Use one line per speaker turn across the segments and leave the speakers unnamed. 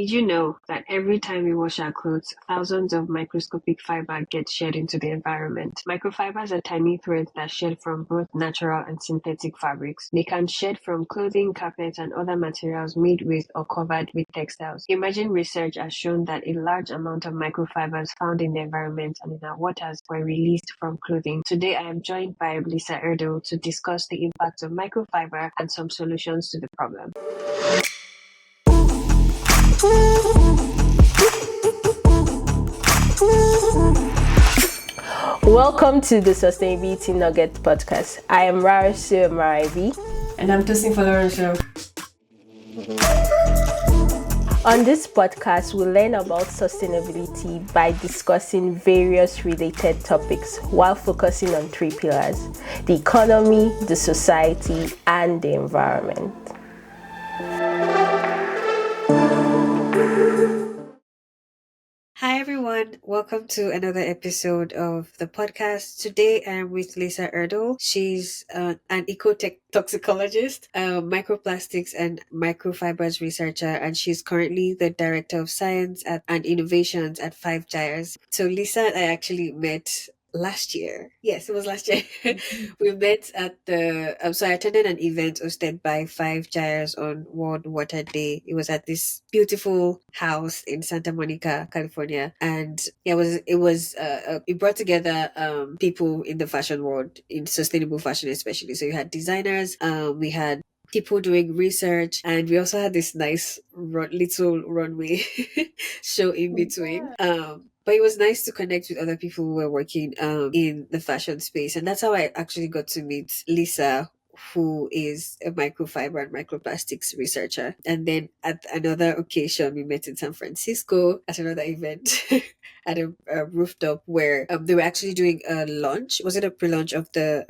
Did you know that every time we wash our clothes, thousands of microscopic fiber get shed into the environment? Microfibers are tiny threads that shed from both natural and synthetic fabrics. They can shed from clothing, carpets, and other materials made with or covered with textiles. Emerging research has shown that a large amount of microfibers found in the environment and in our waters were released from clothing. Today, I am joined by Lisa Erdle to discuss the impact of microfiber and some solutions to the problem.
Welcome to the Sustainability Nugget podcast. I am Rarasu Maraibi.
And I'm Tosin Folorunsho.
On this podcast, we learn about sustainability by discussing various related topics while focusing on three pillars: the economy, the society, and the environment.
Hi everyone, welcome to another episode of the podcast. Today I'm with Lisa Erdle. She's an ecotoxicologist, microplastics and microfibers researcher, and she's currently the Director of Science and Innovations at Five Gyres. So Lisa and I actually met last year. Yes, it was last year. We met at so I attended an event hosted by Five Gyres on World Water Day. It was at this beautiful house in Santa Monica, California. And it brought together people in the fashion world, in sustainable fashion especially. So you had designers, we had people doing research, and we also had this nice little runway show in between. But it was nice to connect with other people who were working in the fashion space. And that's how I actually got to meet Lisa, who is a microfiber and microplastics researcher. And then at another occasion, we met in San Francisco at another event at a rooftop where they were actually doing a launch. Was it a pre-launch of the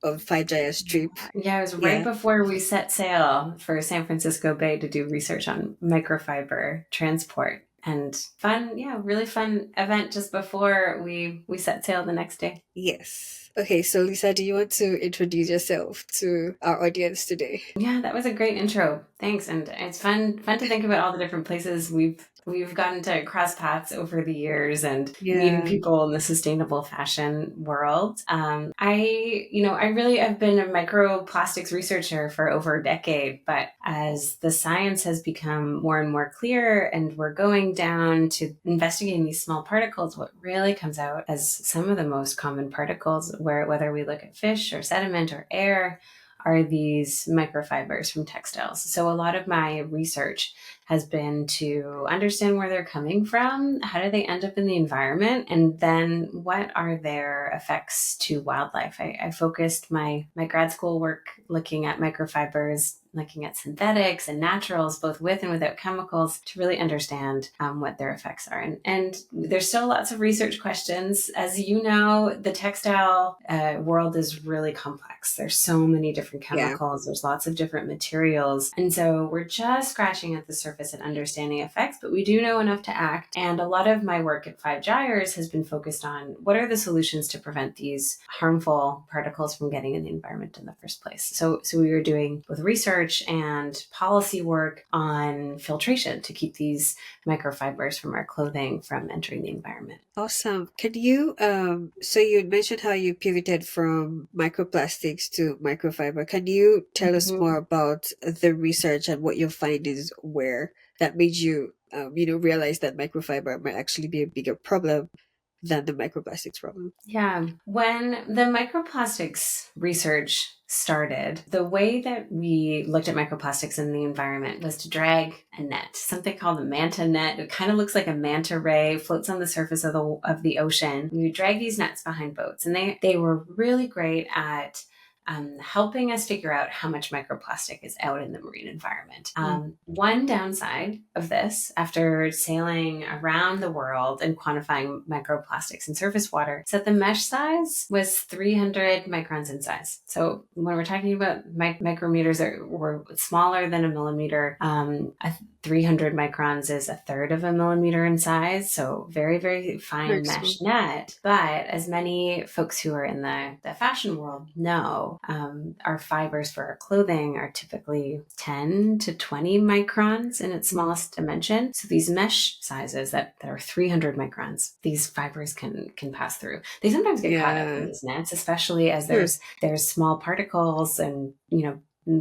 of Five Gyres trip?
Yeah, it was right before we set sail for San Francisco Bay to do research on microfiber transport. And fun, really fun event just before we set sail the next day.
Yes. Okay, so Lisa, do you want to introduce yourself to our audience today?
Yeah, that was a great intro. Thanks. And it's fun to think about all the different places we've gotten to cross paths over the years and meeting people in the sustainable fashion world. I've been a microplastics researcher for over a decade, but as the science has become more and more clear and we're going down to investigating these small particles, what really comes out as some of the most common particles, whether we look at fish or sediment or air, are these microfibers from textiles. So a lot of my research has been to understand where they're coming from, how do they end up in the environment, and then what are their effects to wildlife. I focused my grad school work looking at microfibers, looking at synthetics and naturals, both with and without chemicals, to really understand what their effects are. And there's still lots of research questions. As you know, the textile world is really complex. There's so many different chemicals. There's lots of different materials. And so we're just scratching at the surface and understanding effects, but we do know enough to act. And a lot of my work at Five Gyres has been focused on what are the solutions to prevent these harmful particles from getting in the environment in the first place. So we were doing both research and policy work on filtration to keep these microfibers from our clothing from entering the environment.
Awesome. Can you, so you mentioned how you pivoted from microplastics to microfiber. Can you tell us more about the research and what your findings were that made you, realize that microfiber might actually be a bigger problem than the microplastics problem?
Yeah. When the microplastics research started, the way that we looked at microplastics in the environment was to drag a net, something called a manta net. It kind of looks like a manta ray, floats on the surface of the ocean. We would drag these nets behind boats, and they were really great at helping us figure out how much microplastic is out in the marine environment. One downside of this, after sailing around the world and quantifying microplastics in surface water, is that the mesh size was 300 microns in size. So when we're talking about micrometers that were smaller than a millimeter, 300 microns is a third of a millimeter in size. So very, very fine mesh net. But as many folks who are in the fashion world know, So our fibers for our clothing are typically 10 to 20 microns in its smallest dimension. So these mesh sizes that are 300 microns, these fibers can pass through. They sometimes get caught up in these nets, especially as there's small particles and,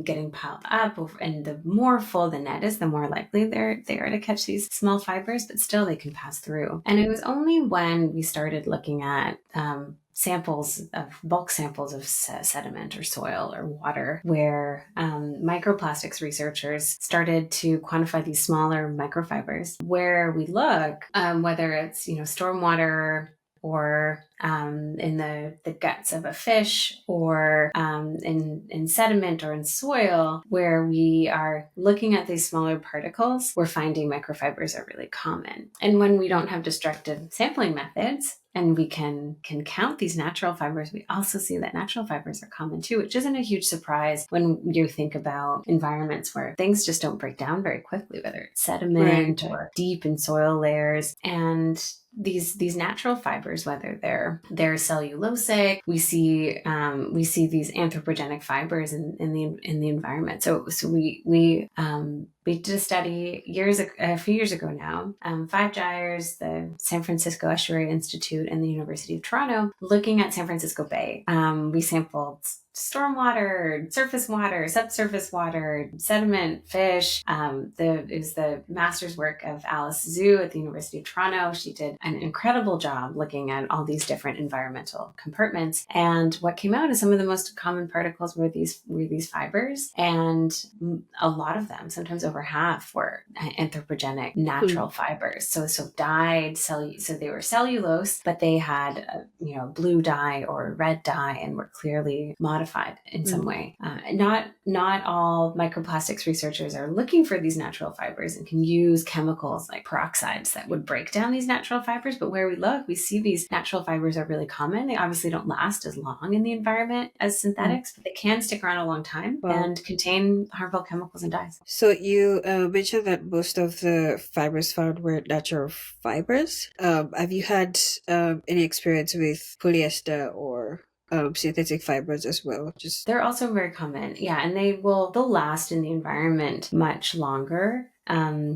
getting piled up, and the more full the net is, the more likely they are to catch these small fibers, but still they can pass through. And it was only when we started looking at bulk samples of sediment or soil or water, where microplastics researchers started to quantify these smaller microfibers, where we look, whether it's, stormwater or in the guts of a fish, or in sediment or in soil, where we are looking at these smaller particles, we're finding microfibers are really common. And when we don't have destructive sampling methods, and we can count these natural fibers, we also see that natural fibers are common too, which isn't a huge surprise when you think about environments where things just don't break down very quickly, whether it's sediment or deep in soil layers. And these natural fibers, whether they're cellulosic, we see these anthropogenic fibers in the environment. So we did a study a few years ago now, 5 gyres, the San Francisco Estuary Institute, and the University of Toronto, looking at San Francisco Bay. We sampled stormwater, surface water, subsurface water, sediment, fish. It was the master's work of Alice Zhu at the University of Toronto. She did an incredible job looking at all these different environmental compartments. And what came out is some of the most common particles were these fibers. And a lot of them, sometimes over half, were anthropogenic natural fibers. So dyed, so they were cellulose, but they had blue dye or red dye and were clearly modified in some way. Not all microplastics researchers are looking for these natural fibers and can use chemicals like peroxides that would break down these natural fibers. But where we look, we see these natural fibers are really common. They obviously don't last as long in the environment as synthetics, but they can stick around a long time and contain harmful chemicals and dyes.
So you mentioned that most of the fibers found were natural fibers. Have you had any experience with polyester or synthetic fibers as well?
They're also very common, and they'll last in the environment much longer.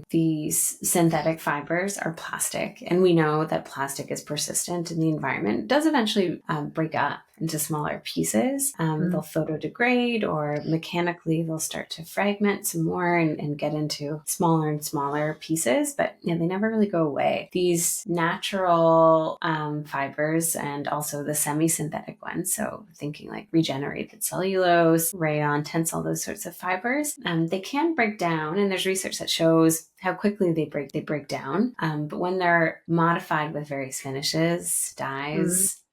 These synthetic fibers are plastic, and we know that plastic is persistent in the environment. It does eventually break up into smaller pieces. They'll photodegrade, or mechanically they'll start to fragment some more and get into smaller and smaller pieces, but they never really go away. These natural fibers, and also the semi-synthetic ones, so thinking like regenerated cellulose, rayon, tensile, those sorts of fibers, they can break down, and there's research that shows how quickly they break down. But when they're modified with various finishes, dyes,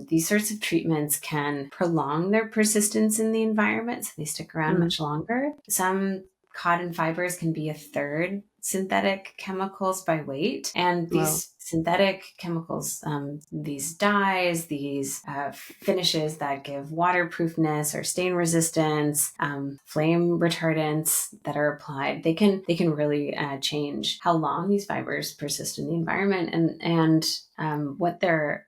these sorts of treatments can prolong their persistence in the environment, so they stick around much longer. Some cotton fibers can be a third synthetic chemicals by weight, and these synthetic chemicals, these dyes, these finishes that give waterproofness or stain resistance, flame retardants that are applied, they can really change how long these fibers persist in the environment, and what their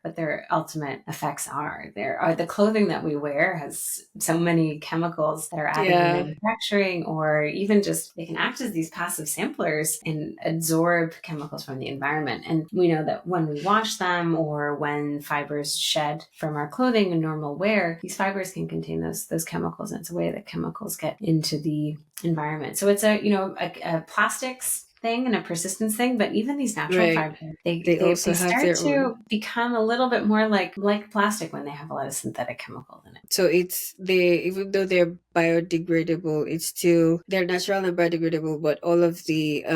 ultimate effects are. The clothing that we wear has so many chemicals that are added in manufacturing, or even just they can act as these passive samplers and absorb chemicals from the environment. And we know that when we wash them, or when fibers shed from our clothing in normal wear, these fibers can contain those chemicals, and it's a way that chemicals get into the environment. So it's a plastics thing and a persistence thing, but even these natural fibers, they start to become a little bit more like plastic when they have a lot of synthetic chemicals in it.
So even though they're biodegradable, they're natural and biodegradable, but all of the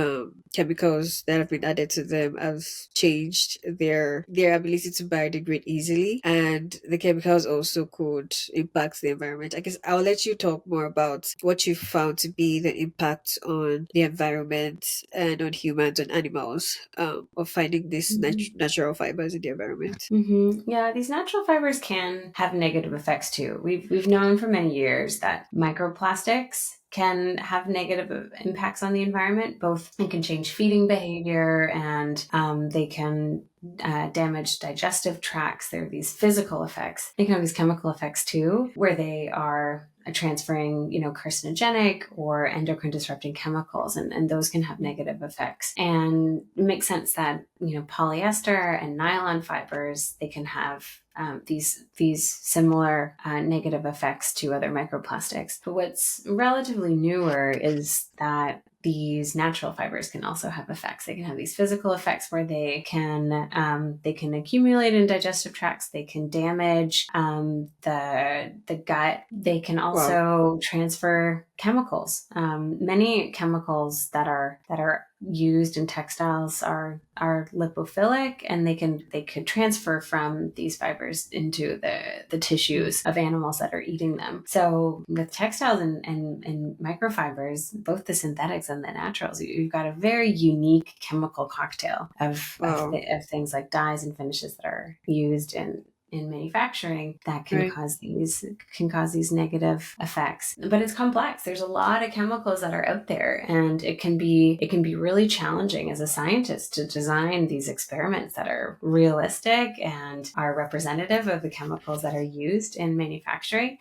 chemicals that have been added to them have changed their ability to biodegrade easily, and the chemicals also could impact the environment. I guess I'll let you talk more about what you found to be the impact on the environment and on humans and animals of finding these natural fibers in the environment.
Yeah, these natural fibers can have negative effects too. We've known for many years that microplastics can have negative impacts on the environment. Both it can change feeding behavior, and they can damage digestive tracts. There are these physical effects. They can have these chemical effects too, where they are transferring, carcinogenic or endocrine disrupting chemicals, and those can have negative effects. And it makes sense that, polyester and nylon fibers, they can have these similar negative effects to other microplastics. But what's relatively newer is that these natural fibers can also have effects. They can have these physical effects where they can accumulate in digestive tracts. They can damage the gut. They can also transfer chemicals. Many chemicals that are used in textiles are lipophilic, and they could transfer from these fibers into the tissues of animals that are eating them. So with textiles and microfibers, both the synthetics and the naturals, you've got a very unique chemical cocktail of things like dyes and finishes that are used in manufacturing that can cause these negative effects. But it's complex. There's a lot of chemicals that are out there, and it can be really challenging as a scientist to design these experiments that are realistic and are representative of the chemicals that are used in manufacturing.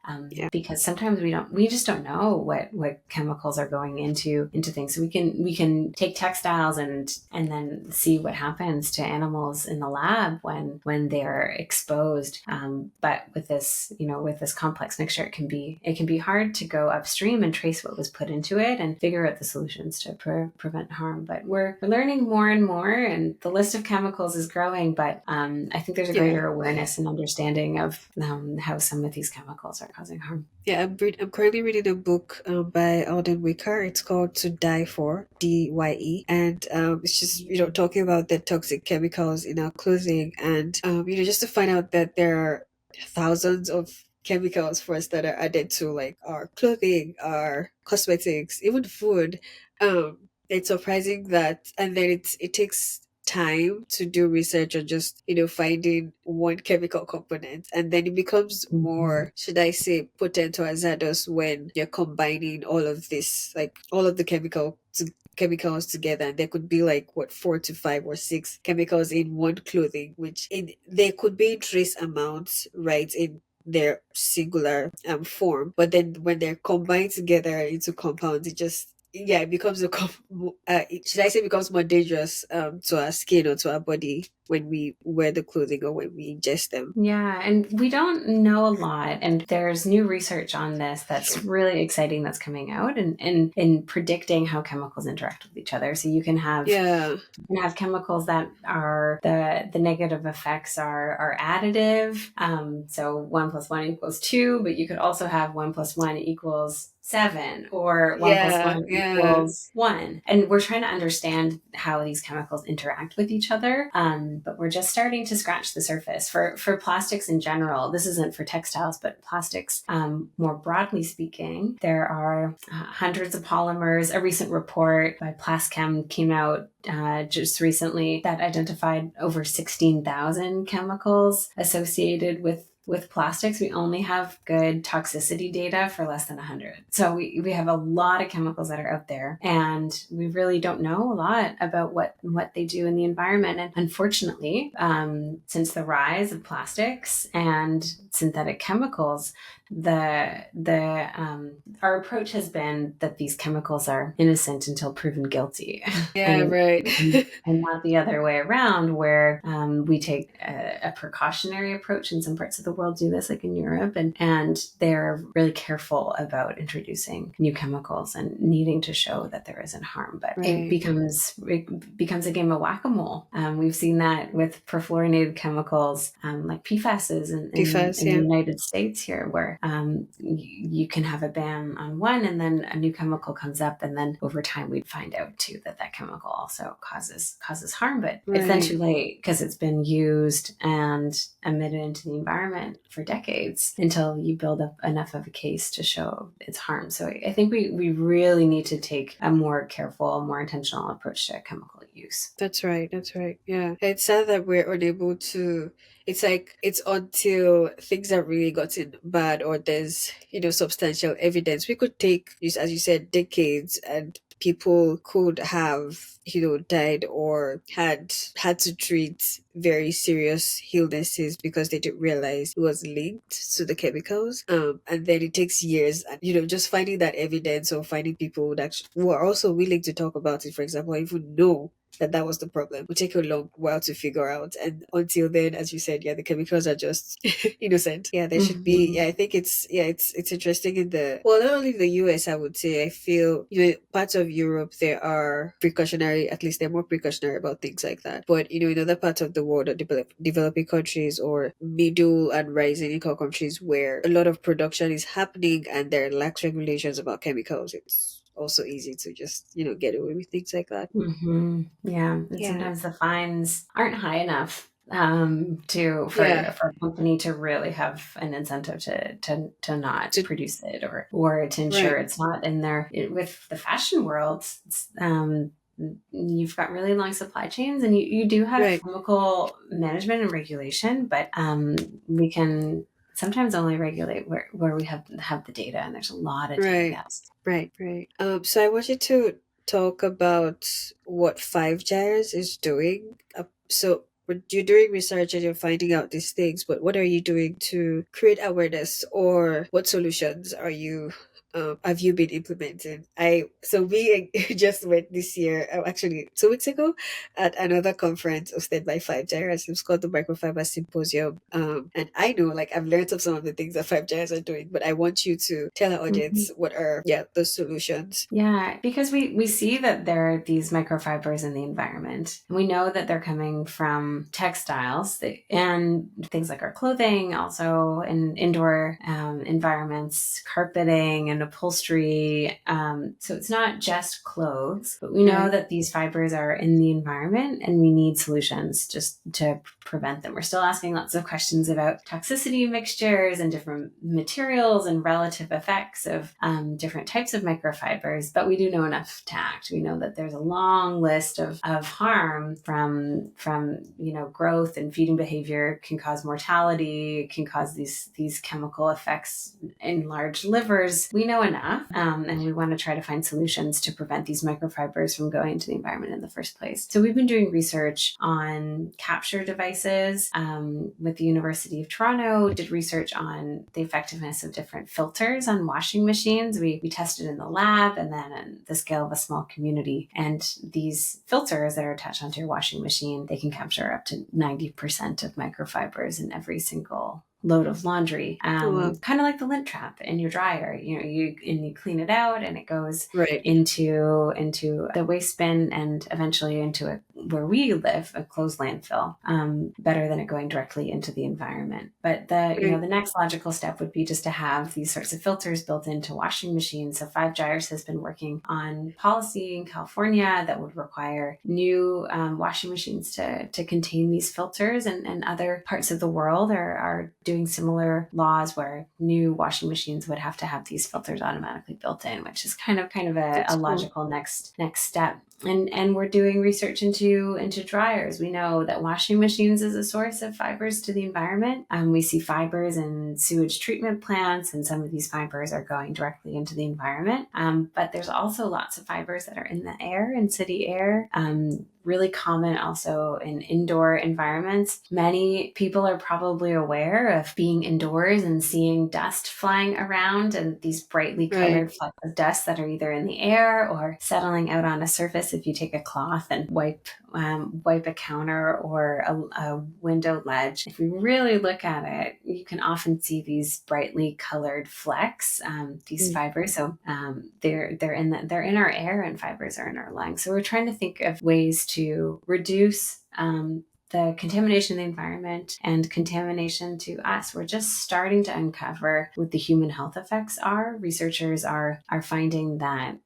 Because sometimes we just don't know what chemicals are going into things. So we can take textiles and then see what happens to animals in the lab when they are exposed. But with this complex mixture, it can be hard to go upstream and trace what was put into it and figure out the solutions to prevent harm. But we're learning more and more, and the list of chemicals is growing. But I think there's a greater awareness and understanding of how some of these chemicals are causing harm.
Yeah, I'm currently reading a book by Alden Wicker. It's called To Die For, DYE, and it's just talking about the toxic chemicals in our clothing, and just to find out that there are thousands of chemicals for us that are added to like our clothing, our cosmetics, even food. It's surprising that, and then it takes time to do research on just finding one chemical component, and then it becomes more, should I say, potent or hazardous when you're combining all of this, like all of the chemicals together. And there could be like 4 to 5 or 6 chemicals in one clothing, which they could be in trace amounts, right, in their singular form, but then when they're combined together into compounds, it becomes becomes more dangerous to our skin or to our body when we wear the clothing or when we ingest them.
Yeah, and we don't know a lot, and there's new research on this that's really exciting that's coming out and in predicting how chemicals interact with each other. So you can have chemicals that are the negative effects are additive. So 1 + 1 = 2, but you could also have 1 + 1 = 7, or 1 + 1 = 1. And we're trying to understand how these chemicals interact with each other. But we're just starting to scratch the surface. For plastics in general, this isn't for textiles, but plastics more broadly speaking, there are hundreds of polymers. A recent report by Plaschem came out just recently that identified over 16,000 chemicals associated with plastics. We only have good toxicity data for less than 100. So we have a lot of chemicals that are out there, and we really don't know a lot about what they do in the environment. And unfortunately, since the rise of plastics and synthetic chemicals, our approach has been that these chemicals are innocent until proven guilty. And not the other way around, where we take a precautionary approach. In some parts of the world do this, like in Europe, and they're really careful about introducing new chemicals and needing to show that there isn't harm. But it becomes a game of whack-a-mole. We've seen that with perfluorinated chemicals like PFAS in the United States here, where you can have a ban on one and then a new chemical comes up, and then over time we'd find out too that chemical also causes harm, but it's then too late because it's been used and emitted into the environment for decades until you build up enough of a case to show its harm. So I think we really need to take a more careful, more intentional approach to chemical use.
That's right. Yeah. It's sad that we're unable to, it's like it's until things have really gotten bad or there's, substantial evidence. We could take, as you said, decades, and people could have, died or had to treat very serious illnesses because they didn't realize it was linked to the chemicals. And then it takes years, and just finding that evidence, or finding people who are also willing to talk about it, for example, even know that was the problem, will take a long while to figure out. And until then, as you said, the chemicals are just innocent. There should be, I think it's interesting in not only in the US, I would say. I feel, parts of Europe, there are precautionary, at least they're more precautionary about things like that. But, in other parts of the world, or developing countries, or middle and rising income countries, where a lot of production is happening and there are lax regulations about chemicals, it's also easy to just get away with things like that.
Sometimes the fines aren't high enough for a company to really have an incentive to not produce it, or to ensure it's not in there. With the fashion world, you've got really long supply chains, and you do have chemical management and regulation, but we can sometimes only regulate where we have the data, and there's a lot of data gaps.
Right. So I want you to talk about what Five Gyres is doing. So you're doing research and you're finding out these things, but what are you doing to create awareness, or what solutions are you have you been implementing? We just went this year, actually 2 weeks ago, at another conference hosted by Five Gyres. It's called the Microfiber Symposium. And I know, I've learned of some of the things that Five Gyres are doing, but I want you to tell our audience what are those solutions.
Yeah, because we see that there are these microfibers in the environment. We know that they're coming from textiles and things like our clothing, also in indoor environments, carpeting and upholstery. So it's not just clothes, but we know that these fibers are in the environment, and we need solutions just to prevent them. We're still asking lots of questions about toxicity of mixtures and different materials and relative effects of different types of microfibers, but we do know enough to act. We know that there's a long list of harm from growth and feeding behavior, can cause mortality, can cause these chemical effects in large livers. We know enough, and we want to try to find solutions to prevent these microfibers from going into the environment in the first place. So we've been doing research on capture devices with the University of Toronto, did research on the effectiveness of different filters on washing machines. We tested in the lab and then on the scale of a small community. And these filters that are attached onto your washing machine, they can capture up to 90% of microfibers in every single load of laundry, kind of like the lint trap in your dryer. You clean it out, and it goes into the waste bin, and eventually into where we live, a closed landfill, better than it going directly into the environment. But the next logical step would be just to have these sorts of filters built into washing machines. So Five Gyres has been working on policy in California that would require new washing machines to contain these filters, and other parts of the world are doing similar laws where new washing machines would have to have these filters automatically built in, which is kind of a logical next step. And we're doing research into dryers. We know that washing machines is a source of fibers to the environment. We see fibers in sewage treatment plants, and some of these fibers are going directly into the environment. But there's also lots of fibers that are in the air, in city air. Really common also in indoor environments. Many people are probably aware of being indoors and seeing dust flying around, and these brightly colored flecks of dust that are either in the air or settling out on a surface if you take a cloth and wipe a counter or a window ledge. If we really look at it, you can often see these brightly colored flecks, these fibers. So they're in our air, and fibers are in our lungs. So we're trying to think of ways to reduce the contamination in the environment and contamination to us, we're just starting to uncover what the human health effects are. Researchers are finding that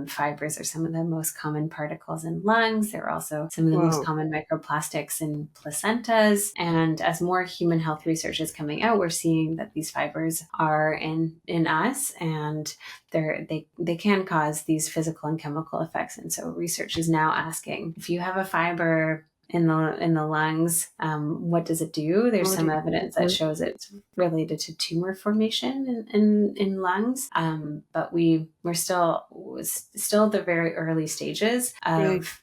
fibers are some of the most common particles in lungs. They're also some of the most common microplastics in placentas. And as more human health research is coming out, we're seeing that these fibers are in us, and they can cause these physical and chemical effects. And so research is now asking, if you have a fiber in the lungs, what does it do? There's some evidence that shows it's related to tumor formation in lungs, but we're still at the very early stages of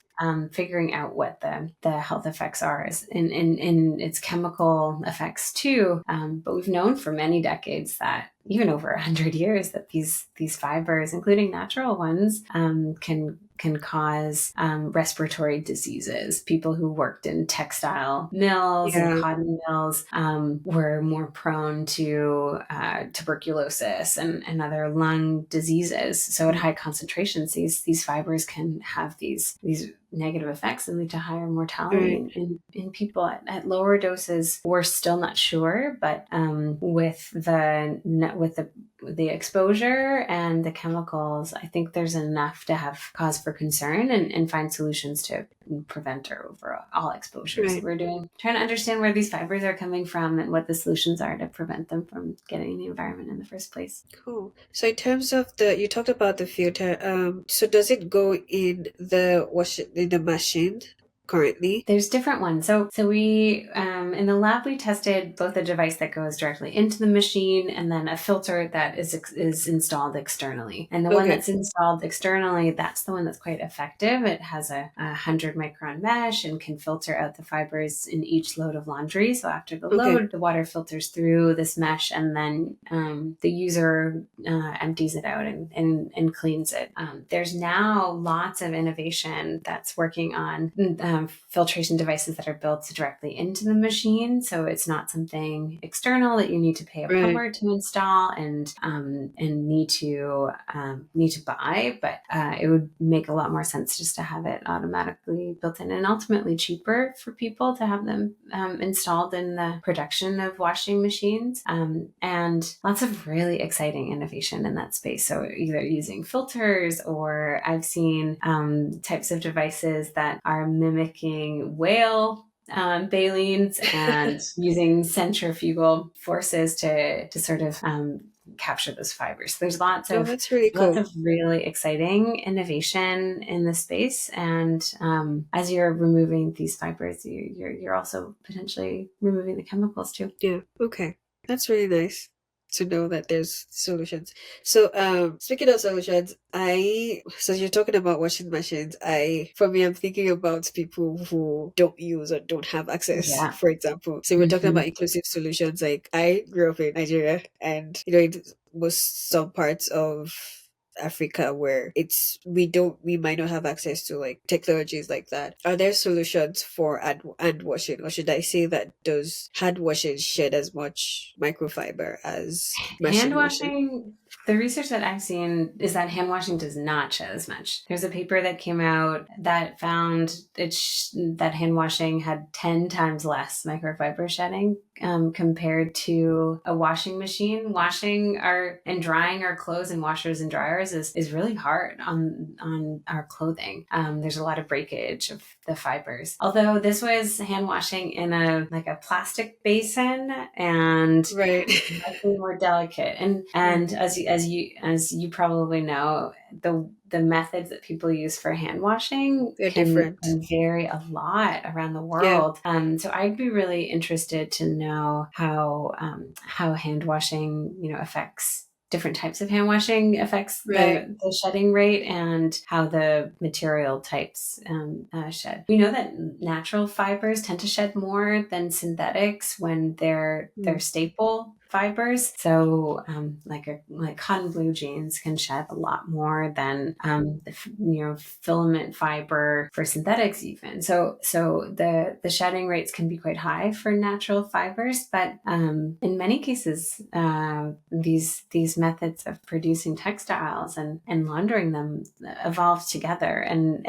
figuring out what the health effects are in its chemical effects too. But we've known for many decades that, even over 100 years, that these fibers, including natural ones, can cause respiratory diseases. People who worked in textile mills and cotton mills were more prone to tuberculosis and other lung diseases. So at high concentrations, these fibers can have these negative effects and lead to higher mortality in people. At lower doses, we're still not sure, but with the exposure and the chemicals, I think there's enough to have cause for concern and find solutions to prevent or overall exposure. So we're trying to understand where these fibers are coming from and what the solutions are to prevent them from getting in the environment in the first place.
Cool. So in terms of you talked about the filter. So does it go in the machine currently?
There's different ones. So we in the lab, we tested both a device that goes directly into the machine and then a filter that is installed externally. And the one that's installed externally, that's the one that's quite effective. It has a 100 micron mesh and can filter out the fibers in each load of laundry. So after the load, the water filters through this mesh, and then the user empties it out and cleans it. There's now lots of innovation that's working on filtration devices that are built directly into the machine, so it's not something external that you need to pay a plumber to install and need to buy. But it would make a lot more sense just to have it automatically built in, and ultimately cheaper for people to have them installed in the production of washing machines. And lots of really exciting innovation in that space. So either using filters, or I've seen types of devices that are mimicking whale balines and using centrifugal forces to sort of capture those fibers. So there's lots of really exciting innovation in the space, and as you're removing these fibers, you're also potentially removing the chemicals too.
That's really nice to know that there's solutions. So speaking of solutions, so you're talking about washing machines. For me, I'm thinking about people who don't use or don't have access, for example. So we're talking about inclusive solutions. Like, I grew up in Nigeria, and in some parts of Africa where we might not have access to like technologies like that. Are there solutions for hand washing, or should I say that does hand washing shed as much microfiber as machine washing?
The research that I've seen is that hand washing does not shed as much. There's a paper that came out that found that hand washing had 10 times less microfiber shedding compared to a washing machine. Washing and drying our clothes in washers and dryers is really hard on our clothing. There's a lot of breakage of the fibers. Although this was hand washing in a plastic basin and slightly more delicate. And as you probably know, the methods that people use for hand washing can vary a lot around the world. So I'd be really interested to know how hand washing affects different types of hand washing affects the shedding rate, and how the material types shed. We know that natural fibers tend to shed more than synthetics when they're staple microfibers. So like cotton blue jeans can shed a lot more than filament fiber for synthetics even. So the shedding rates can be quite high for natural fibers, but in many cases these methods of producing textiles and laundering them evolved together, and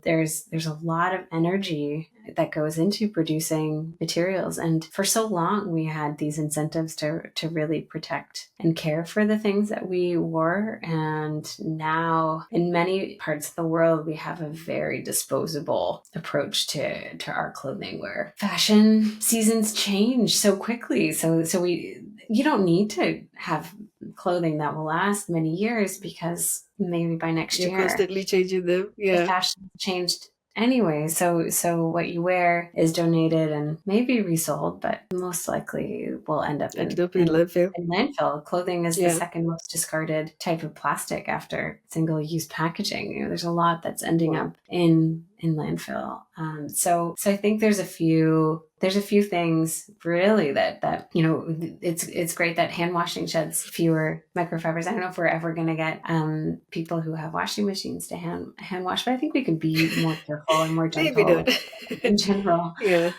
there's a lot of energy that goes into producing materials. And for so long, we had these incentives to really protect and care for the things that we wore. And now in many parts of the world, we have a very disposable approach to our clothing, where fashion seasons change so quickly. So you don't need to have clothing that will last many years, because maybe by next
You're
year
constantly changing them.
the
Yeah.
fashion changed anyway. So what you wear is donated and maybe resold, but most likely will end up in
landfill.
landfill. Clothing is the second most discarded type of plastic after single-use packaging. There's a lot that's ending up in landfill. So I think there's a few things really that it's great that hand washing sheds fewer microfibers. I don't know if we're ever going to get people who have washing machines to hand wash, but I think we could be more careful and more gentle.
Maybe not.
In general.
Yeah.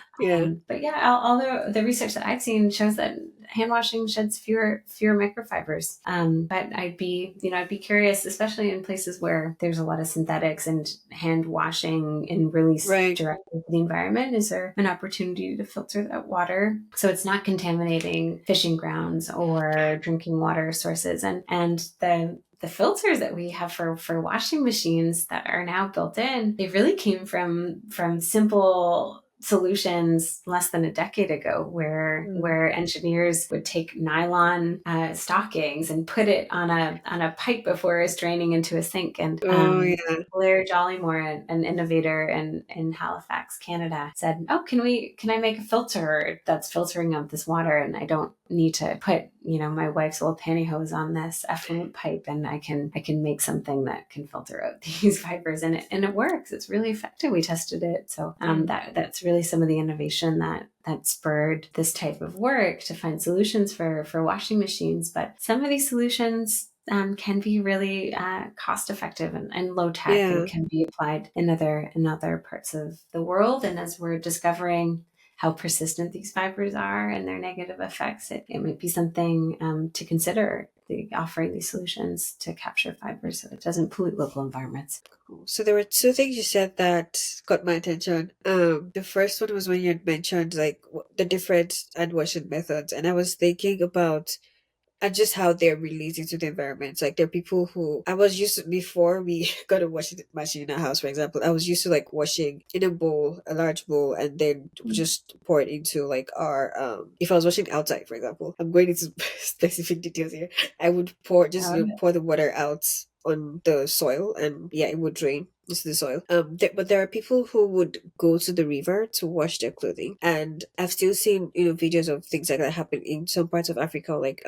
But yeah, all the research that I've seen shows that hand washing sheds fewer microfibers. But I'd be curious, especially in places where there's a lot of synthetics and hand washing and release directly into the environment. Is there an opportunity to filter that water so it's not contaminating fishing grounds or drinking water sources? And the filters that we have for washing machines that are now built in, they really came from simple solutions less than a decade ago, where engineers would take nylon stockings and put it on a pipe before it's draining into a sink. And Blair Jollymore, an innovator in Halifax, Canada, said, "Oh, can I make a filter that's filtering out this water, and I don't need to put my wife's little pantyhose on this effluent pipe, and I can make something that can filter out these fibers." And it works. It's really effective. We tested it. So that's really some of the innovation that spurred this type of work to find solutions for washing machines. But some of these solutions can be really cost effective and low tech, and can be applied in other parts of the world. And as we're discovering how persistent these fibers are and their negative effects, it might be something to consider, offering these solutions to capture fibers so it doesn't pollute local environments.
So there were two things you said that got my attention. The first one was when you had mentioned like the different hand washing methods, and I was thinking about and just how they're released into the environment. Like there are people who I was used to, before we got a washing machine in our house, for example, I was used to like washing in a large bowl, and then just pour it into like our if I was washing outside, for example, I'm going into specific details here, I would pour the water out on the soil, and it would drain into the soil. But there are people who would go to the river to wash their clothing, and I've still seen videos of things like that happen in some parts of Africa, like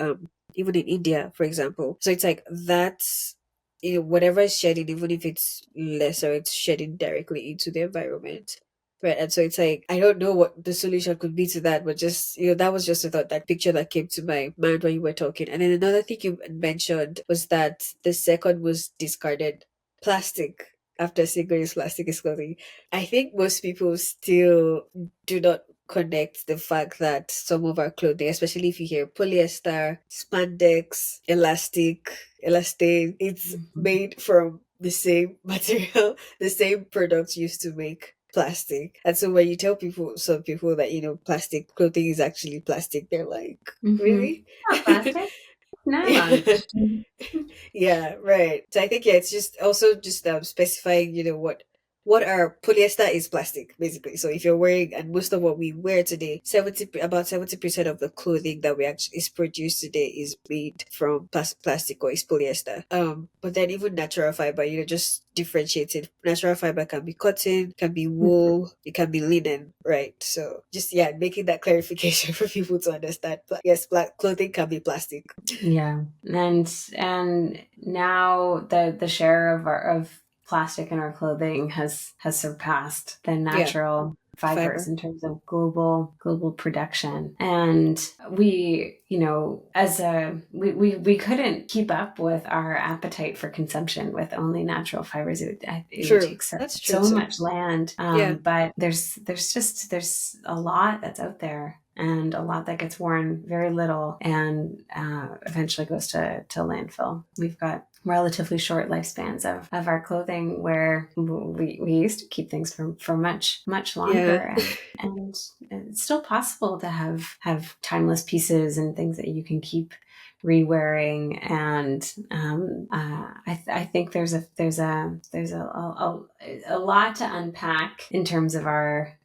even in India, for example. So it's like that's whatever is shedding, even if it's lesser, it's shedding directly into the environment. Right. And so it's like, I don't know what the solution could be to that, but just, that was just a thought, that picture that came to my mind when you were talking. And then another thing you mentioned was that the second was discarded plastic after single-use plastic is clothing. I think most people still do not connect the fact that some of our clothing, especially if you hear polyester, spandex, elastane, it's made from the same material, the same products used to make plastic. And so when you tell some people that plastic clothing is actually plastic, they're like, really?
Not plastic. Nylon.
Yeah, right. So I think it's just also just specifying what are polyester is plastic, basically. So if you're wearing, and most of what we wear today, about 70% of the clothing that we actually is produced today is made from plastic or is polyester. But then even natural fiber, just differentiating. Natural fiber can be cotton, can be wool, it can be linen, right? So just making that clarification for people to understand. Yes, clothing can be plastic.
Yeah, and now the share of plastic in our clothing has surpassed the natural fibers in terms of global production. And we, we couldn't keep up with our appetite for consumption with only natural fibers. It would take so much land. But there's a lot that's out there, and a lot that gets worn very little and eventually goes to landfill. We've got relatively short lifespans of our clothing, where we used to keep things for much longer. And it's still possible to have timeless pieces and things that you can keep re-wearing. And I think there's a lot to unpack in terms of our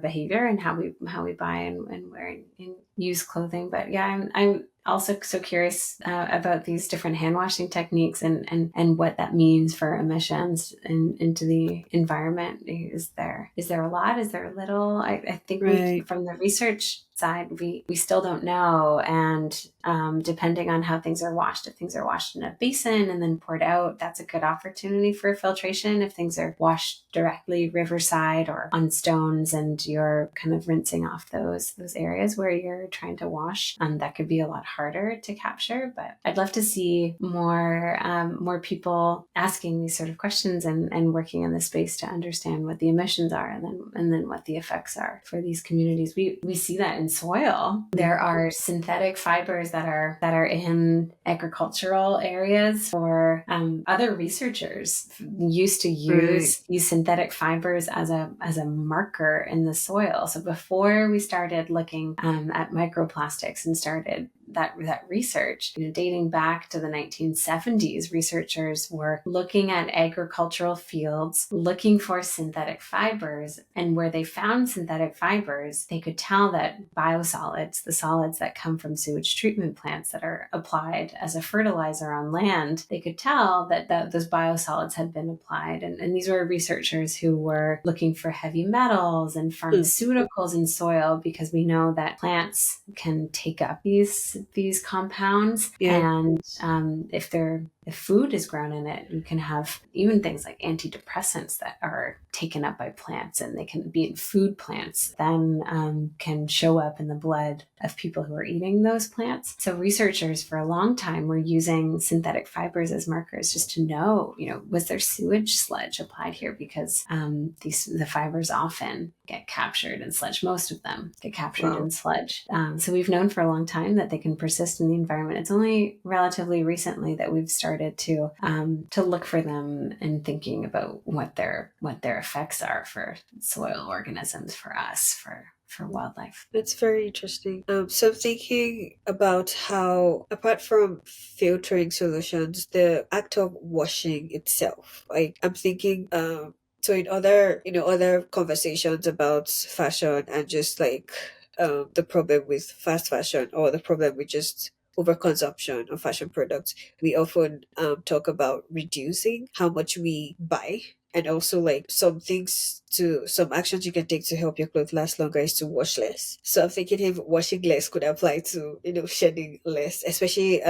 behavior and how we buy and wear and use clothing. But yeah, I'm also so curious about these different hand washing techniques and what that means for emissions into the environment. Is there a lot? Is there a little? I think from the research side, we still don't know. And depending on how things are washed, if things are washed in a basin and then poured out, that's a good opportunity for filtration. If things are washed directly riverside or on stones and you're kind of rinsing off those areas where you're trying to wash, that could be a lot harder to capture. But I'd love to see more people asking these sort of questions and working in this space to understand what the emissions are and then what the effects are for these communities. We see that in soil. There are synthetic fibers that are in agricultural areas, for other researchers used to use synthetic fibers as a marker in the soil. So before we started looking at microplastics and started that research, dating back to the 1970s, researchers were looking at agricultural fields, looking for synthetic fibers. And where they found synthetic fibers, they could tell that biosolids, the solids that come from sewage treatment plants that are applied as a fertilizer on land, they could tell that those biosolids had been applied. And these were researchers who were looking for heavy metals and pharmaceuticals in soil, because we know that plants can take up these compounds. And if food is grown in it, you can have even things like antidepressants that are taken up by plants, and they can be in food plants, then can show up in the blood of people who are eating those plants. So researchers for a long time were using synthetic fibers as markers just to know, was there sewage sludge applied here? Because the fibers often get captured in sludge. Most of them get captured in sludge. So we've known for a long time that they can persist in the environment. It's only relatively recently that we've started to look for them and thinking about what their effects are for soil organisms, for us, for wildlife.
That's very interesting. So I'm thinking about how, apart from filtering solutions, the act of washing itself, like I'm thinking so in other conversations about fashion and just like the problem with fast fashion, or the problem with just overconsumption of fashion products, we often talk about reducing how much we buy. And also, like, some actions you can take to help your clothes last longer is to wash less. So I'm thinking if washing less could apply to, shedding less, especially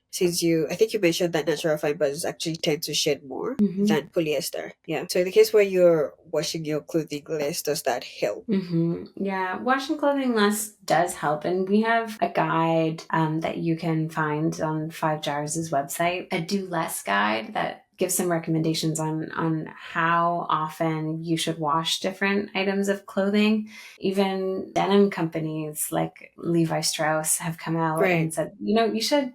since I think you mentioned that natural fibers actually tend to shed more than polyester. Yeah. So in the case where you're washing your clothing less, does that help?
Yeah, washing clothing less does help. And we have a guide that you can find on 5Jars' website, a do less guide that gives some recommendations on how often you should wash different items of clothing. Even denim companies like Levi Strauss have come out and said, you should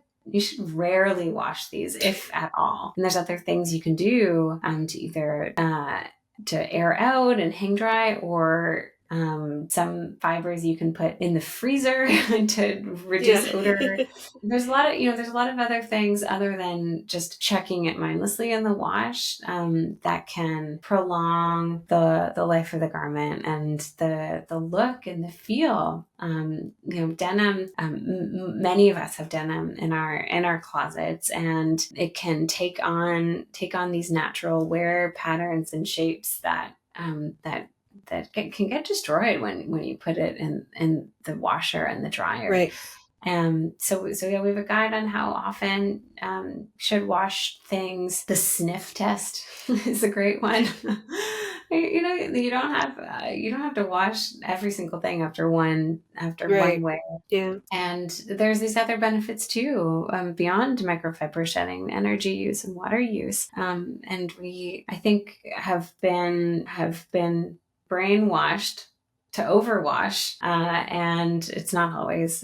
rarely wash these, if at all. And there's other things you can do to either to air out and hang dry, or some fibers you can put in the freezer to reduce odor. There's a lot of other things other than just checking it mindlessly in the wash that can prolong the life of the garment and the look and the feel. Denim, many of us have denim in our closets, and it can take on these natural wear patterns and shapes that can get destroyed when you put it in the washer and the dryer.
Right.
So yeah, we have a guide on how often should wash things. The sniff test is a great one. you don't have to wash every single thing after one
Right.
wear.
Yeah.
And there's these other benefits too, beyond microfiber shedding, energy use and water use. And we, I think, have been brainwashed to overwash, and it's not always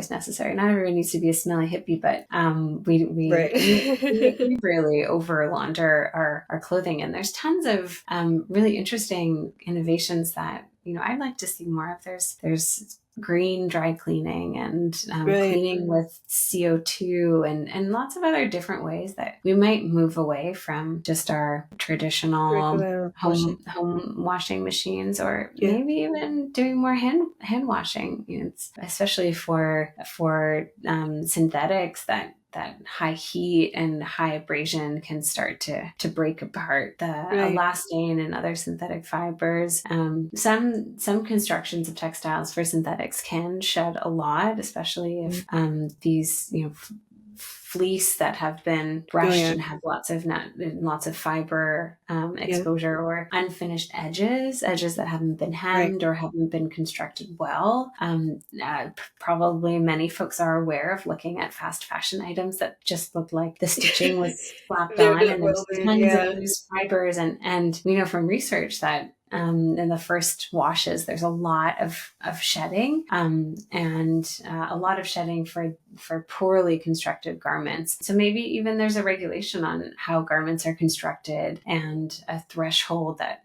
necessary. Not everyone needs to be a smelly hippie, but
Right.
we really over launder our clothing, and there's tons of really interesting innovations that I'd like to see more of. There's green dry cleaning and
Right.
cleaning with CO2 and lots of other different ways that we might move away from just our traditional
Regular washing.
home washing machines, or
Yeah.
maybe even doing more hand washing, especially for synthetics that high heat and high abrasion can start to break apart the
Right.
elastane and other synthetic fibers. Some constructions of textiles for synthetics can shed a lot, especially if these fleece that have been brushed and have lots of fiber exposure, or unfinished edges that haven't been hemmed or haven't been constructed well. Probably many folks are aware of looking at fast fashion items that just look like the stitching was slapped on, and there's tons of loose fibers, and we know from research that in the first washes there's a lot of shedding, and a lot of shedding for poorly constructed garments. So maybe even there's a regulation on how garments are constructed, and a threshold that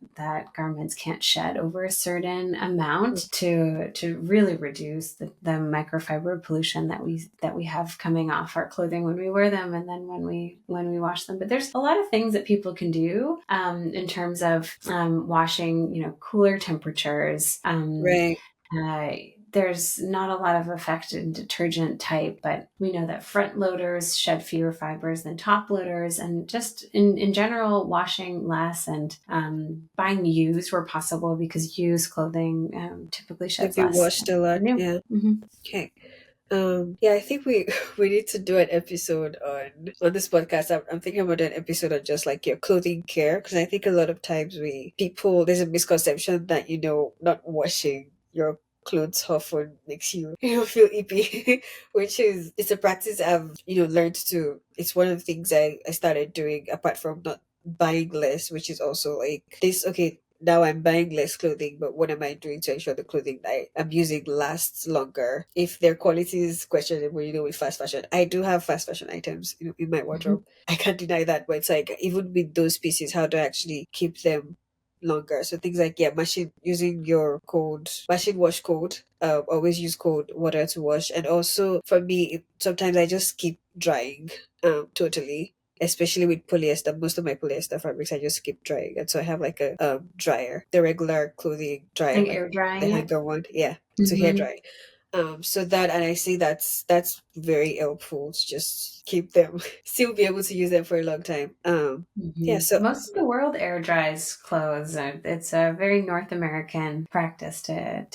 garments can't shed over a certain amount to really reduce the microfiber pollution that we have coming off our clothing when we wear them, and then when we wash them. But there's a lot of things that people can do in terms of washing, cooler temperatures. There's not a lot of effect in detergent type, but we know that front loaders shed fewer fibers than top loaders, and just in general, washing less and buying used where possible, because used clothing typically sheds less.
Washed a lot. Yeah. Okay. I think we need to do an episode on this podcast. I'm thinking about an episode on just like your clothing care, because I think a lot of times there's a misconception that not washing your clothes often makes you feel ippy, which it's a practice I've learned to. It's one of the things I started doing, apart from not buying less, which is also like this. Okay, now I'm buying less clothing, but what am I doing to ensure the clothing that I'm using lasts longer? If their quality is questionable, with fast fashion, I do have fast fashion items, in my wardrobe. I can't deny that, but it's like, even with those pieces, how do I actually keep them longer? So things like, using your machine wash code. Always use cold water to wash, and also for me, sometimes I just keep drying, totally. Especially with polyester, most of my polyester fabrics I just keep drying, and so I have like a dryer, the regular clothing dryer,
like air drying,
the hanger one, to hair dry. So that, and I see that's very helpful to just keep them, still be able to use them for a long time. So
most of the world air dries clothes. It's a very North American practice to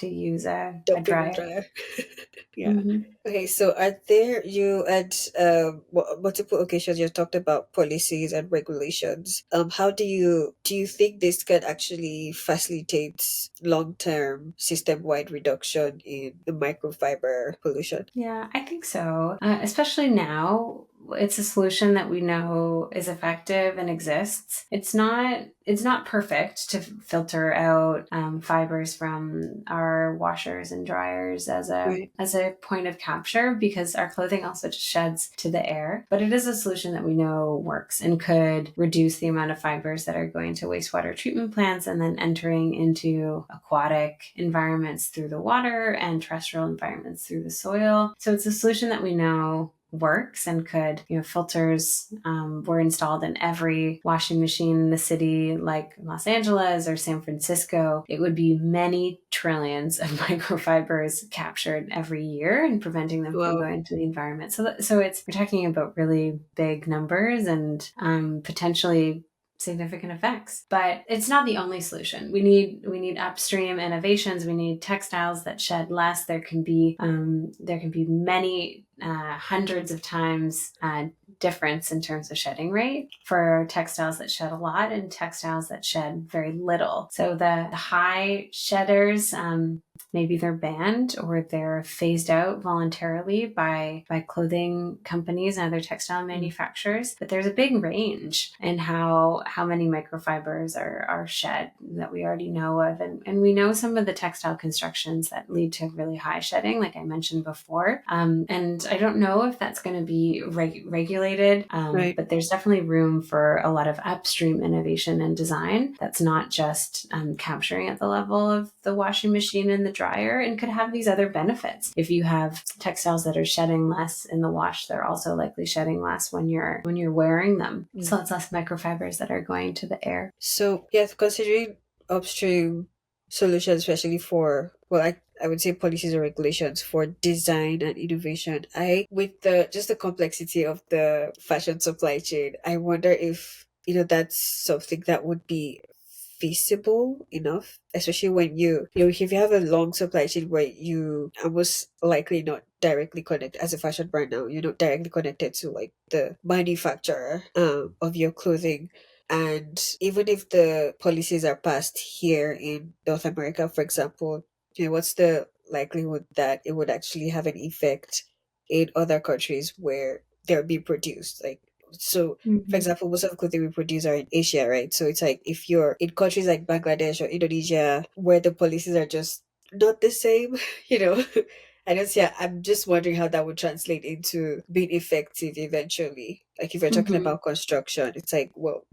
use a dryer.
Okay, so you at multiple occasions you talked about policies and regulations. How do you think this can actually facilitate long-term system-wide reduction in the microfiber pollution?
Yeah, I think so. Especially now, it's a solution that we know is effective and exists. It's not perfect to filter out fibers from our washers and dryers as a point of capture, because our clothing also just sheds to the air. But it is a solution that we know works and could reduce the amount of fibers that are going to wastewater treatment plants and then entering into aquatic environments through the water and terrestrial environments through the soil. So it's a solution that we know works and could, filters were installed in every washing machine in the city like Los Angeles or San Francisco, it would be many trillions of microfibers captured every year and preventing them from going into the environment. So we're talking about really big numbers and potentially significant effects. But it's not the only solution. We need upstream innovations. We need textiles that shed less. There can be many hundreds of times difference in terms of shedding rate for textiles that shed a lot and textiles that shed very little. So the high shedders, maybe they're banned or they're phased out voluntarily by clothing companies and other textile manufacturers. But there's a big range in how many microfibers are shed that we already know of. And we know some of the textile constructions that lead to really high shedding, like I mentioned before. And I don't know if that's going to be regulated, but there's definitely room for a lot of upstream innovation and design that's not just capturing at the level of the washing machine and the dryer, and could have these other benefits. If you have textiles that are shedding less in the wash, they're also likely shedding less when you're wearing them. So it's less microfibers that are going to the air.
So yes, considering upstream solutions, especially for, well, I would say policies or regulations for design and innovation, with the complexity of the fashion supply chain, I wonder if that's something that would be feasible enough, especially when if you have a long supply chain where you are most likely not directly connected as a fashion brand. Now you're not directly connected to like the manufacturer of your clothing. And even if the policies are passed here in North America, for example, what's the likelihood that it would actually have an effect in other countries where they're being produced? Like, so, for example, most of the clothing we produce are in Asia, right? So it's like if you're in countries like Bangladesh or Indonesia, where the policies are just not the same, I don't see. I'm just wondering how that would translate into being effective eventually. Like if you're talking about construction, it's like, well,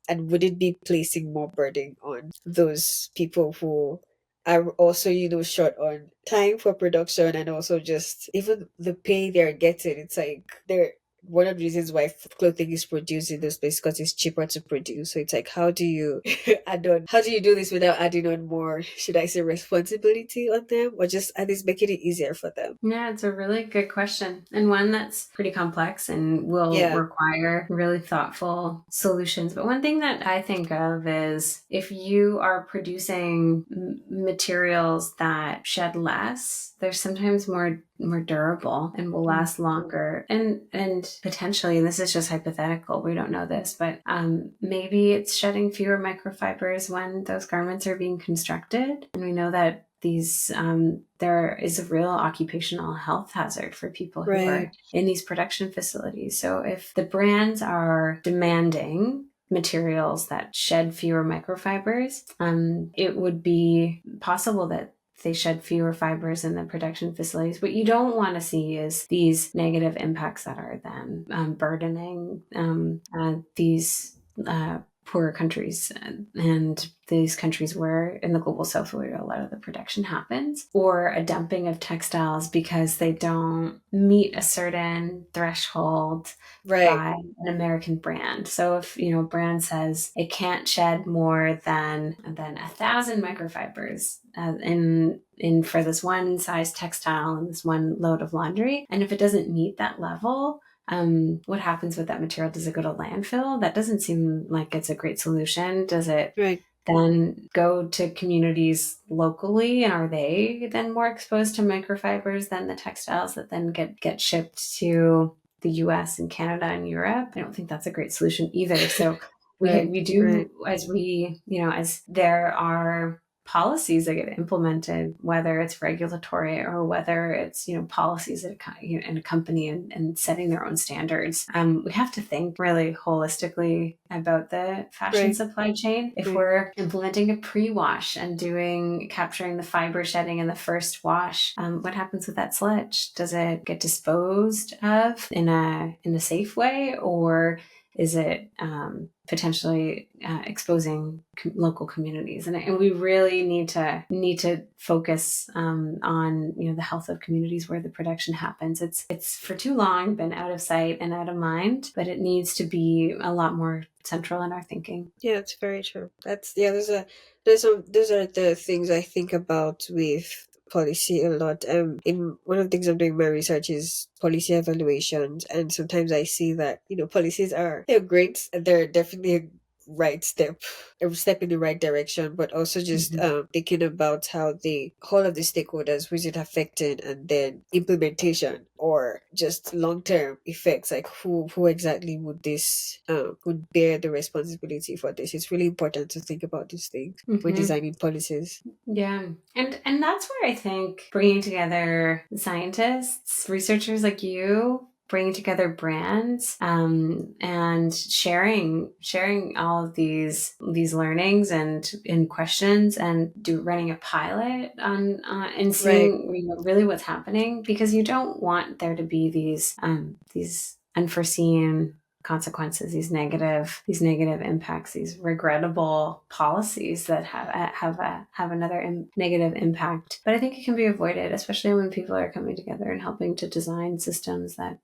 and would it be placing more burden on those people who are also, short on time for production, and also just even the pay they're getting? It's like they're one of the reasons why clothing is produced in those places, because it's cheaper to produce. So it's like, how do you how do you do this without adding on more, should I say, responsibility on them, or just at least making it easier for them?
Yeah, it's a really good question, and one that's pretty complex and will require really thoughtful solutions. But one thing that I think of is if you are producing materials that shed less, they're sometimes more durable and will last longer, and potentially, and this is just hypothetical, we don't know this, but maybe it's shedding fewer microfibers when those garments are being constructed. And we know that these there is a real occupational health hazard for people who are in these production facilities. So if the brands are demanding materials that shed fewer microfibers, it would be possible that they shed fewer fibers in the production facilities. What you don't want to see is these negative impacts that are then burdening these poorer countries and these countries where in the global south where a lot of the production happens, or a dumping of textiles because they don't meet a certain threshold by an American brand. So if a brand says it can't shed more than 1,000 microfibers in for this one size textile and this one load of laundry, and if it doesn't meet that level, what happens with that material? Does it go to landfill? That doesn't seem like it's a great solution. Does it then go to communities locally, and are they then more exposed to microfibers than the textiles that then get shipped to the US and Canada and Europe? I don't think that's a great solution either. So we do, as there are policies that get implemented, whether it's regulatory or whether it's policies that in a company and setting their own standards, we have to think really holistically about the fashion supply chain. If we're implementing a pre-wash and capturing the fiber shedding in the first wash, what happens with that sludge? Does it get disposed of in a safe way, or is it potentially exposing local communities? And we really need to focus on the health of communities where the production happens. It's for too long been out of sight and out of mind, but it needs to be a lot more central in our thinking.
Yeah, it's very true. Those are the things I think about with policy a lot. In one of the things I'm doing my research is policy evaluations, and sometimes I see that policies are, they're great, and they're definitely right step, a step in the right direction, but also just thinking about how the whole of the stakeholders, which it affecting, and then implementation or just long-term effects, like who exactly would this would bear the responsibility for this. It's really important to think about these things when designing policies.
Yeah. And that's where I think bringing together scientists, researchers like you, bringing together brands, and sharing all of these learnings and questions, and running a pilot on and seeing really what's happening, because you don't want there to be these unforeseen consequences, these negative impacts, these regrettable policies that have another negative impact. But I think it can be avoided, especially when people are coming together and helping to design systems that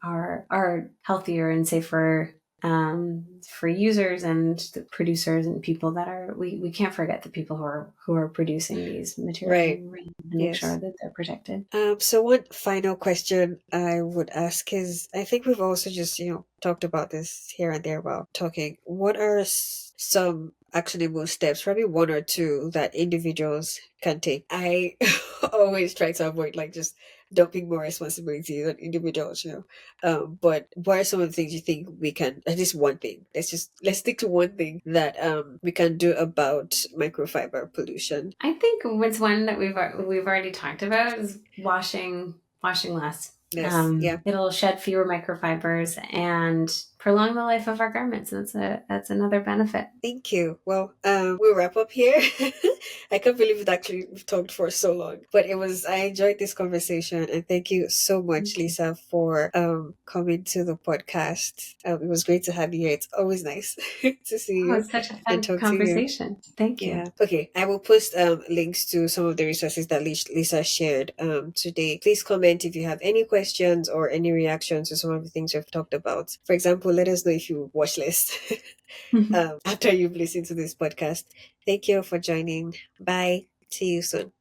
are healthier and safer for users and the producers and people that are. We can't forget the people who are producing these materials, and make sure that they're protected.
So one final question I would ask is, I think we've also just talked about this here and there about talking. What are some actionable steps, probably one or two, that individuals can take? I always try to avoid just dumping more responsibility on individuals, but what are some of the things you think we can, at least one thing, let's stick to one thing that we can do about microfiber pollution?
I think it's one that we've already talked about, is washing less.
Yes.
It'll shed fewer microfibers and prolong the life of our garments. That's another benefit.
Thank you. Well, we'll wrap up here. I can't believe we've talked for so long, but I enjoyed this conversation, and thank you so much, Lisa, for coming to the podcast. It was great to have you here. It's always nice to see you.
It's such a fun conversation. Thank you.
Yeah. Okay, I will post links to some of the resources that Lisa shared today. Please comment if you have any questions or any reactions to some of the things we've talked about. For example, let us know if you watch list after you've listened to this podcast. Thank you for joining. Bye. See you soon.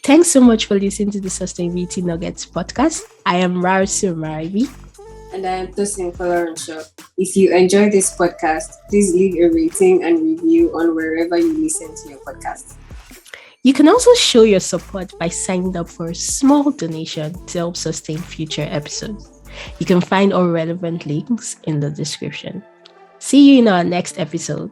Thanks so much for listening to the Sustainability Nuggets podcast. I am Rarsu Marabi.
And I am Tosin Kolorensho. If you enjoyed this podcast, please leave a rating and review on wherever you listen to your podcast.
You can also show your support by signing up for a small donation to help sustain future episodes. You can find all relevant links in the description. See you in our next episode.